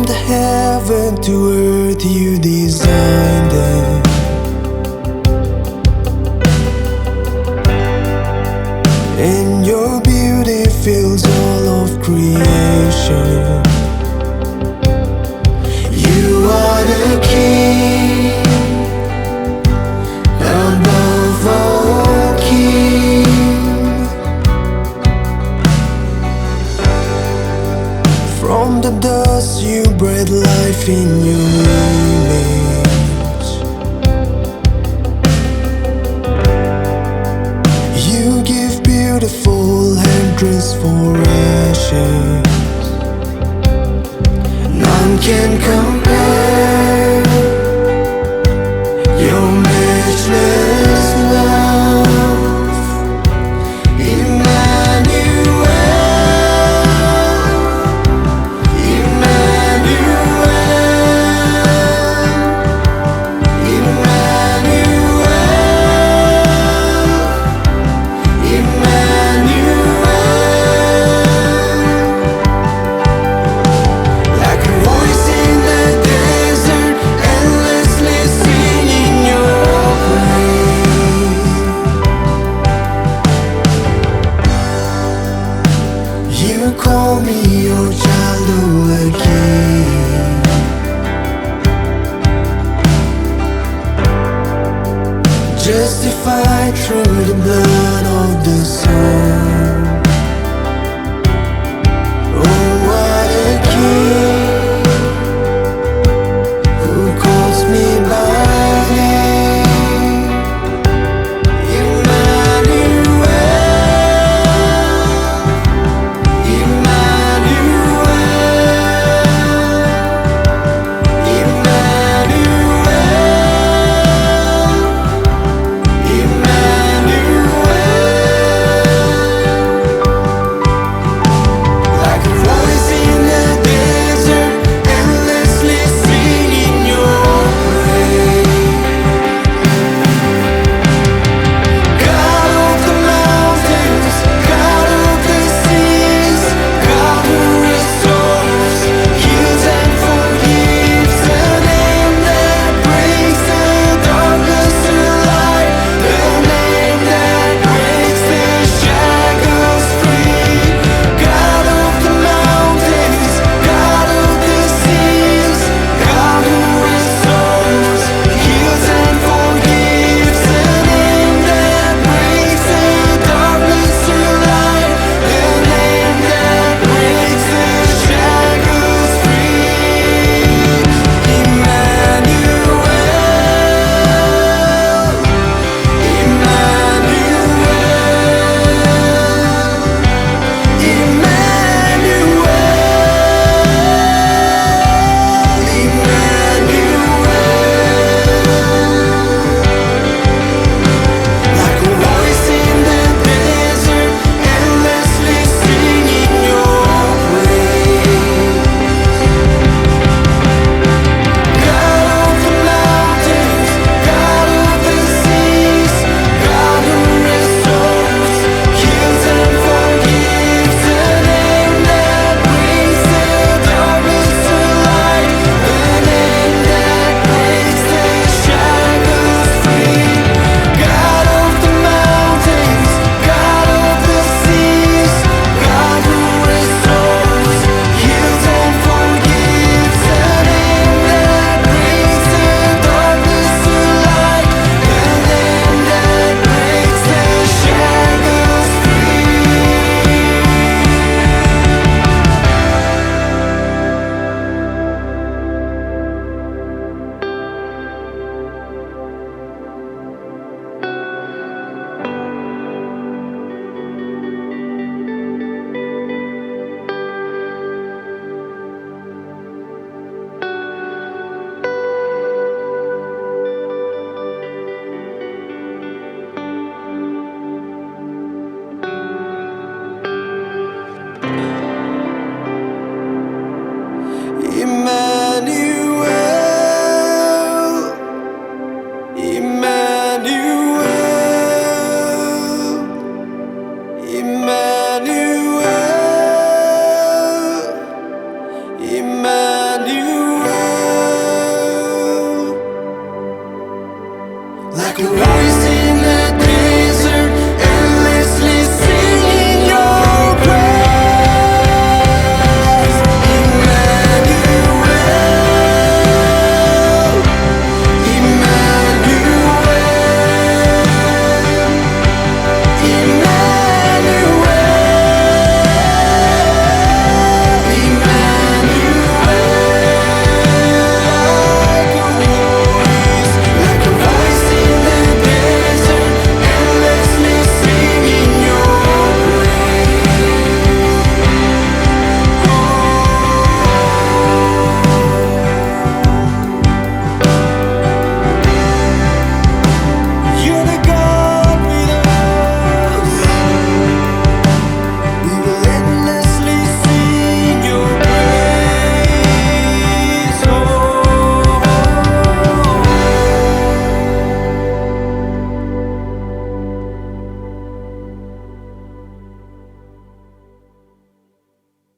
the heaven to earth you designed them. And your beauty fills all of creation. You are the King above all kings. From the dust you breathe life in your image. You give beautiful entrance for ashes. None can compare your matchless love. Emmanuel, Emmanuel, Emmanuel, Emmanuel. Like a voice in the desert, endlessly singing your praise. You call me your child, oh again. Justified through the blood of the Son.